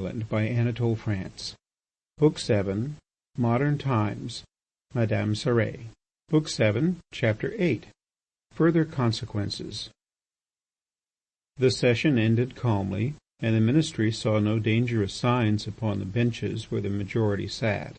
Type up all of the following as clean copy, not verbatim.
by Anatole France. Book 7, Modern Times, Madame Cérès. Book 7, Chapter 8. Further Consequences. The session ended calmly, and the ministry saw no dangerous signs upon the benches where the majority sat.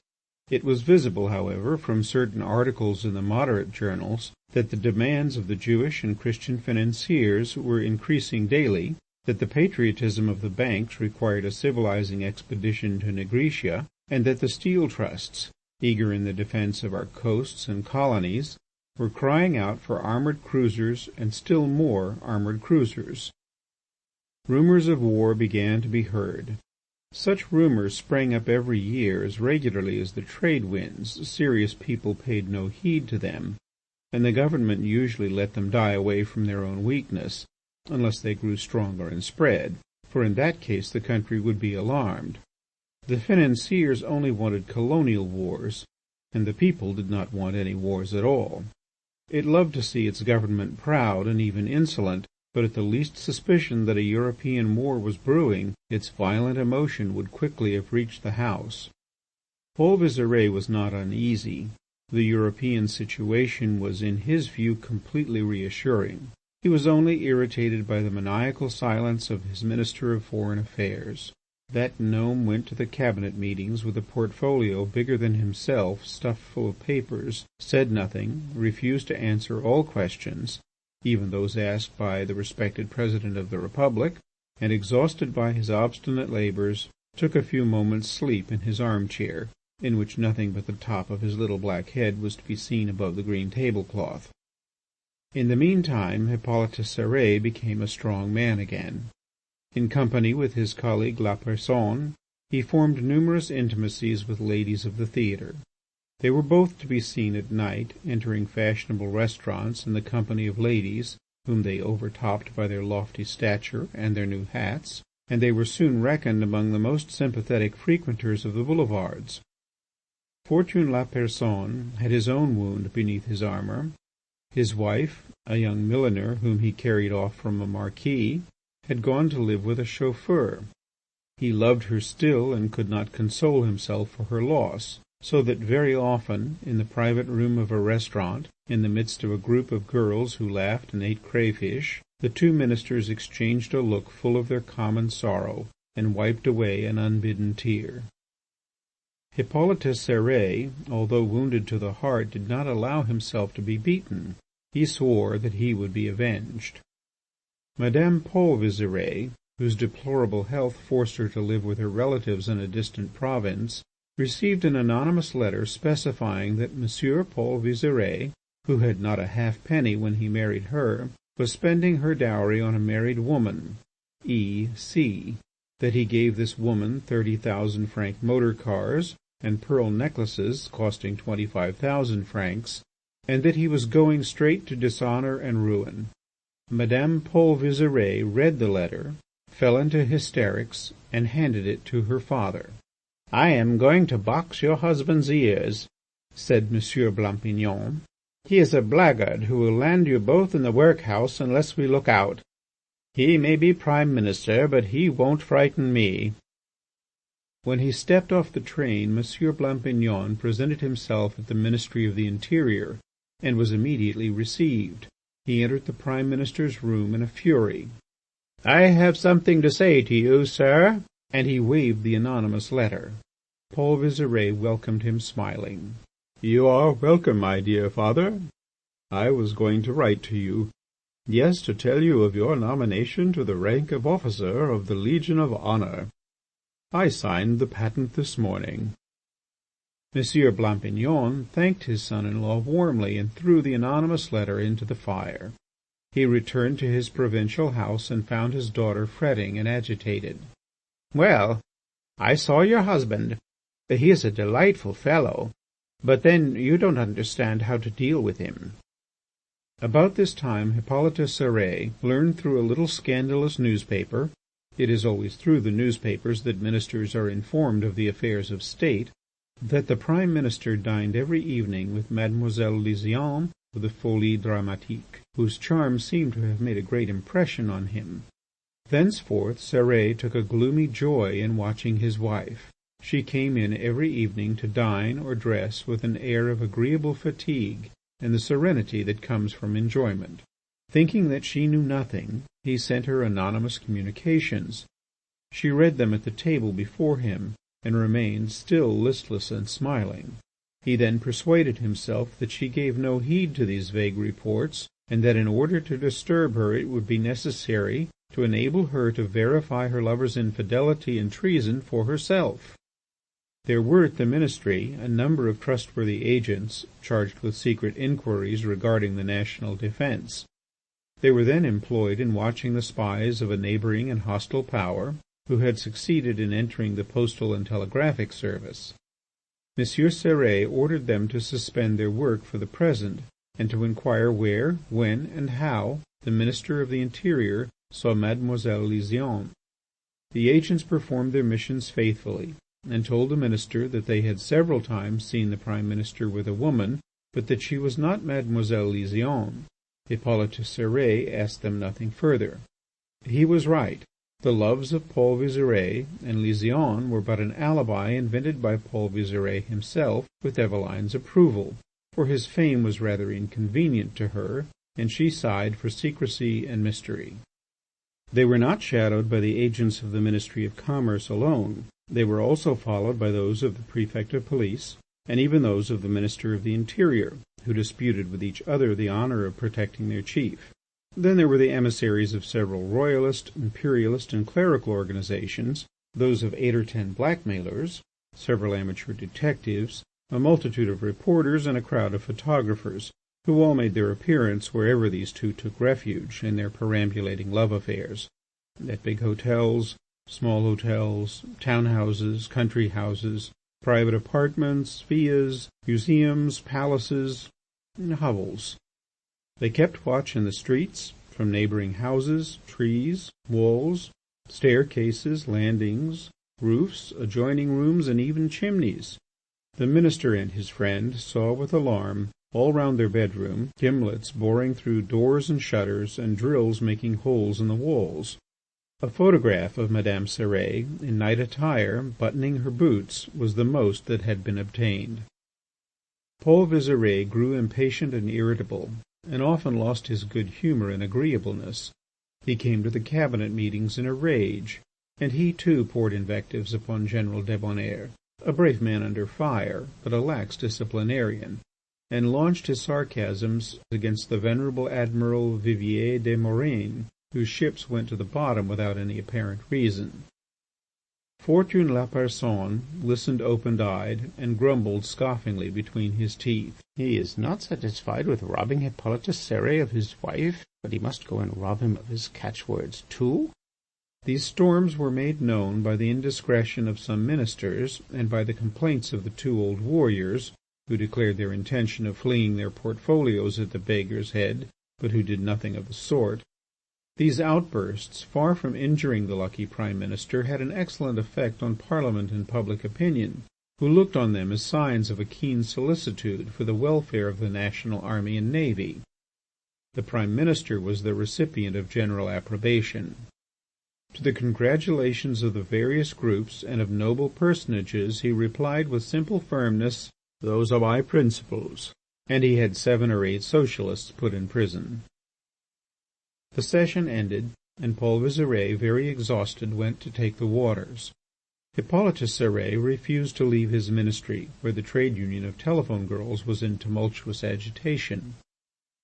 It was visible, however, from certain articles in the moderate journals, that the demands of the Jewish and Christian financiers were increasing daily, that the patriotism of the banks required a civilizing expedition to Nigritia, and that the steel trusts, eager in the defence of our coasts and colonies, were crying out for armoured cruisers and still more armoured cruisers. Rumours of war began to be heard. Such rumours sprang up every year as regularly as the trade winds. Serious people paid no heed to them, and the government usually let them die away from their own weakness, unless they grew stronger and spread, for in that case the country would be alarmed. The financiers only wanted colonial wars, and the people did not want any wars at all. It loved to see its government proud and even insolent, but at the least suspicion that a European war was brewing, its violent emotion would quickly have reached the House. Paul Visire was not uneasy. The European situation was in his view completely reassuring. He was only irritated by the maniacal silence of his Minister of Foreign Affairs. That gnome went to the cabinet meetings with a portfolio bigger than himself stuffed full of papers, said nothing, refused to answer all questions, even those asked by the respected President of the Republic, and, exhausted by his obstinate labours, took a few moments' sleep in his armchair, in which nothing but the top of his little black head was to be seen above the green tablecloth. In the meantime Hippolyte Cérès became a strong man again. In company with his colleague Lapersonne, he formed numerous intimacies with ladies of the theatre. They were both to be seen at night, entering fashionable restaurants in the company of ladies, whom they overtopped by their lofty stature and their new hats, and they were soon reckoned among the most sympathetic frequenters of the boulevards. Fortuné Lapersonne had his own wound beneath his armour. His wife, a young milliner whom he carried off from a marquis, had gone to live with a chauffeur. He loved her still and could not console himself for her loss, so that very often, in the private room of a restaurant, in the midst of a group of girls who laughed and ate crayfish, the two ministers exchanged a look full of their common sorrow and wiped away an unbidden tear. Hippolyte Cérès, although wounded to the heart, did not allow himself to be beaten. He swore that he would be avenged. Madame Paul Visire, whose deplorable health forced her to live with her relatives in a distant province, received an anonymous letter specifying that Monsieur Paul Visire, who had not a halfpenny when he married her, was spending her dowry on a married woman, E.C., that he gave this woman 30,000 franc motor cars and pearl necklaces costing 25,000 francs, and that he was going straight to dishonour and ruin. Madame Paul Visire read the letter, fell into hysterics, and handed it to her father. "I am going to box your husband's ears," said Monsieur Blampignon. "He is a blackguard who will land you both in the workhouse unless we look out. He may be Prime Minister, but he won't frighten me." When he stepped off the train, Monsieur Blampignon presented himself at the Ministry of the Interior, and was immediately received. He entered the Prime Minister's room in a fury. "I have something to say to you, sir," and he waved the anonymous letter. Paul Visire welcomed him smiling. "You are welcome, my dear father. I was going to write to you. Yes, to tell you of your nomination to the rank of officer of the Legion of Honour. I signed the patent this morning." Monsieur Blampignon thanked his son-in-law warmly and threw the anonymous letter into the fire. He returned to his provincial house and found his daughter fretting and agitated. "Well, I saw your husband. He is a delightful fellow, but then you don't understand how to deal with him." About this time Hippolyte Cérès learned through a little scandalous newspaper (it is always through the newspapers that ministers are informed of the affairs of state) that the Prime Minister dined every evening with Mademoiselle Lysiane of the Folies Dramatiques, whose charms seemed to have made a great impression on him. Thenceforth Cérès took a gloomy joy in watching his wife. She came in every evening to dine or dress with an air of agreeable fatigue and the serenity that comes from enjoyment. Thinking that she knew nothing, he sent her anonymous communications. She read them at the table before him and remained still listless and smiling. He then persuaded himself that she gave no heed to these vague reports, and that in order to disturb her it would be necessary to enable her to verify her lover's infidelity and treason for herself. There were at the ministry a number of trustworthy agents charged with secret inquiries regarding the national defence. They were then employed in watching the spies of a neighbouring and hostile power who had succeeded in entering the postal and telegraphic service. M. Cérès ordered them to suspend their work for the present and to inquire where, when, and how the Minister of the Interior saw Mademoiselle Lysiane. The agents performed their missions faithfully, and told the minister that they had several times seen the Prime Minister with a woman, but that she was not Mademoiselle Lysiane. Hippolyte Cérès asked them nothing further. He was right. The loves of Paul Visire and Lysiane were but an alibi invented by Paul Visire himself with Eveline's approval, for his fame was rather inconvenient to her, and she sighed for secrecy and mystery. They were not shadowed by the agents of the Ministry of Commerce alone. They were also followed by those of the Prefect of Police, and even those of the Minister of the Interior, who disputed with each other the honour of protecting their chief. Then there were the emissaries of several royalist, imperialist, and clerical organizations, those of 8 or 10 blackmailers, several amateur detectives, a multitude of reporters, and a crowd of photographers, who all made their appearance wherever these two took refuge in their perambulating love affairs, at big hotels, small hotels, town houses, country houses, private apartments, villas, museums, palaces, and hovels. They kept watch in the streets, from neighbouring houses, trees, walls, staircases, landings, roofs, adjoining rooms, and even chimneys. The minister and his friend saw with alarm, all round their bedroom, gimlets boring through doors and shutters, and drills making holes in the walls. A photograph of Madame Cérès in night attire, buttoning her boots, was the most that had been obtained. Paul Visire grew impatient and irritable, and often lost his good humour and agreeableness. He came to the cabinet meetings in a rage, and he too poured invectives upon General Débonnaire, a brave man under fire, but a lax disciplinarian, and launched his sarcasms against the venerable Admiral Vivier de Moraine, whose ships went to the bottom without any apparent reason. Fortuné Lapersonne listened open-eyed and grumbled scoffingly between his teeth. He is not satisfied with robbing Hippolyte Cérès of his wife, but he must go and rob him of his catchwords too. These storms were made known by the indiscretion of some ministers and by the complaints of the 2 old warriors, who declared their intention of flinging their portfolios at the beggar's head, but who did nothing of the sort. These outbursts, far from injuring the lucky Prime Minister, had an excellent effect on Parliament and public opinion, who looked on them as signs of a keen solicitude for the welfare of the national army and navy. The Prime Minister was the recipient of general approbation. To the congratulations of the various groups and of noble personages he replied with simple firmness, "Those are my principles," and he had 7 or 8 socialists put in prison. The session ended, and Paul Visire, very exhausted, went to take the waters. Hippolyte Cérès refused to leave his ministry, where the trade union of telephone girls was in tumultuous agitation.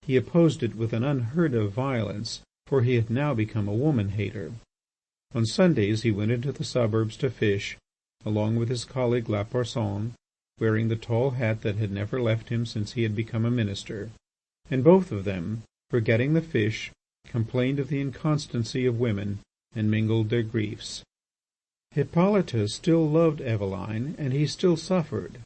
He opposed it with an unheard-of violence, for he had now become a woman-hater. On Sundays he went into the suburbs to fish, along with his colleague Lapersonne, wearing the tall hat that had never left him since he had become a minister, and both of them, forgetting the fish, complained of the inconstancy of women and mingled their griefs. Hippolyte still loved Eveline, and he still suffered.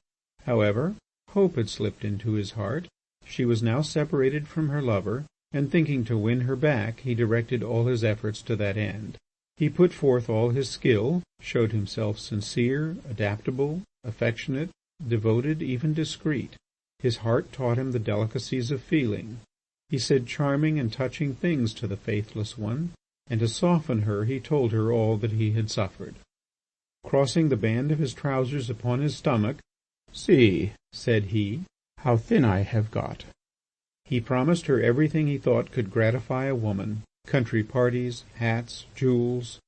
However, hope had slipped into his heart. She was now separated from her lover, and thinking to win her back, he directed all his efforts to that end. He put forth all his skill, showed himself sincere, adaptable, affectionate, devoted, even discreet. His heart taught him the delicacies of feeling. He said charming and touching things to the faithless one, and to soften her he told her all that he had suffered. Crossing the band of his trousers upon his stomach, "See," said he, "how thin I have got." He promised her everything he thought could gratify a woman: country parties, hats, jewels.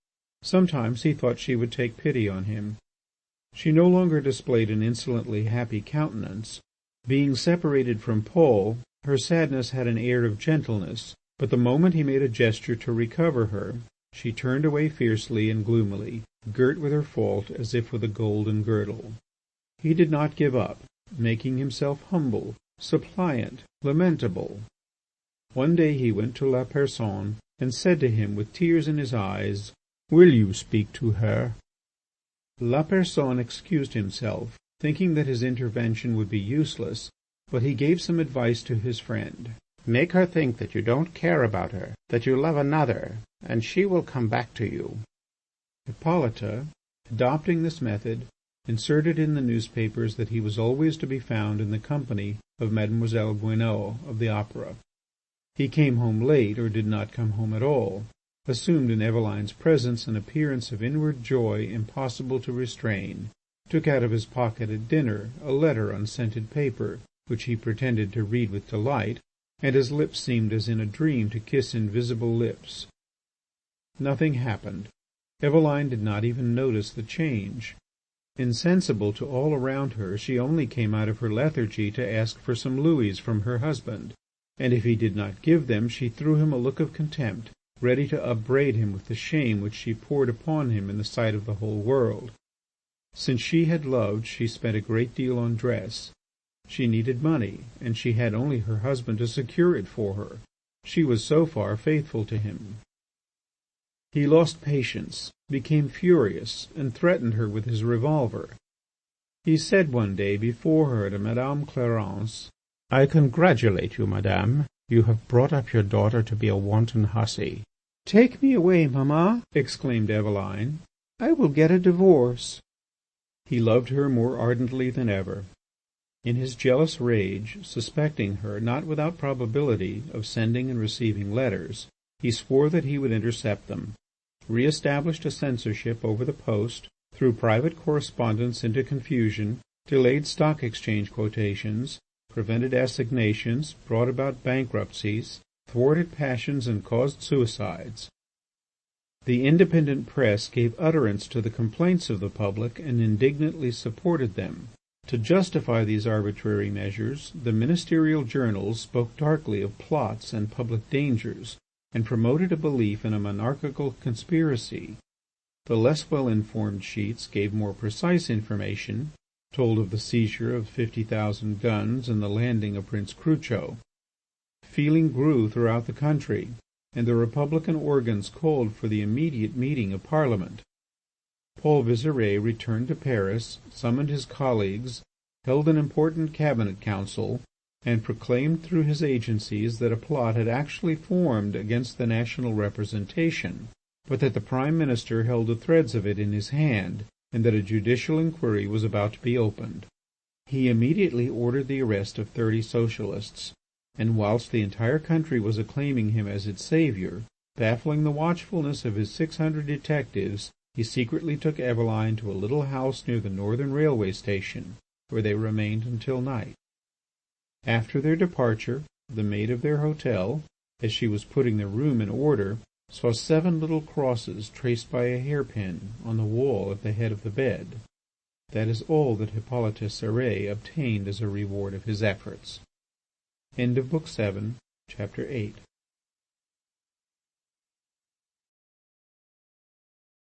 Sometimes he thought she would take pity on him. She no longer displayed an insolently happy countenance. Being separated from Paul, her sadness had an air of gentleness, but the moment he made a gesture to recover her, she turned away fiercely and gloomily, girt with her fault as if with a golden girdle. He did not give up, making himself humble, suppliant, lamentable. One day he went to La Personne and said to him with tears in his eyes, "Will you speak to her?" La Personne excused himself, thinking that his intervention would be useless, but he gave some advice to his friend. "Make her think that you don't care about her, that you love another, and she will come back to you." Hippolyte, adopting this method, inserted in the newspapers that he was always to be found in the company of Mademoiselle Guénaud of the Opera. He came home late or did not come home at all, assumed in Eveline's presence an appearance of inward joy impossible to restrain, took out of his pocket at dinner a letter on scented paper, which he pretended to read with delight, and his lips seemed as in a dream to kiss invisible lips. Nothing happened. Eveline did not even notice the change. Insensible to all around her, she only came out of her lethargy to ask for some louis from her husband, and if he did not give them, she threw him a look of contempt, ready to upbraid him with the shame which she poured upon him in the sight of the whole world. Since she had loved, she spent a great deal on dress. She needed money, and she had only her husband to secure it for her. She was so far faithful to him. He lost patience, became furious, and threatened her with his revolver. He said one day before her to Madame Clarence, "I congratulate you, madame. You have brought up your daughter to be a wanton hussy." "Take me away, mamma," exclaimed Eveline. "I will get a divorce." He loved her more ardently than ever. In his jealous rage, suspecting her, not without probability, of sending and receiving letters, he swore that he would intercept them, re-established a censorship over the post, threw private correspondence into confusion, delayed stock exchange quotations, prevented assignations, brought about bankruptcies, thwarted passions and caused suicides. The independent press gave utterance to the complaints of the public and indignantly supported them. To justify these arbitrary measures, the ministerial journals spoke darkly of plots and public dangers, and promoted a belief in a monarchical conspiracy. The less well-informed sheets gave more precise information, told of the seizure of 50,000 guns and the landing of Prince Crucho. Feeling grew throughout the country, and the Republican organs called for the immediate meeting of Parliament. Paul Visire returned to Paris, summoned his colleagues, held an important cabinet council, and proclaimed through his agencies that a plot had actually formed against the national representation, but that the Prime Minister held the threads of it in his hand, and that a judicial inquiry was about to be opened. He immediately ordered the arrest of 30 Socialists, and whilst the entire country was acclaiming him as its saviour, baffling the watchfulness of his 600 detectives, he secretly took Eveline to a little house near the Northern Railway station, where they remained until night. After their departure, the maid of their hotel, as she was putting their room in order, saw 7 little crosses traced by a hairpin on the wall at the head of the bed. That is all that Hippolyte Cérès obtained as a reward of his efforts. End of Book 7, Chapter 8.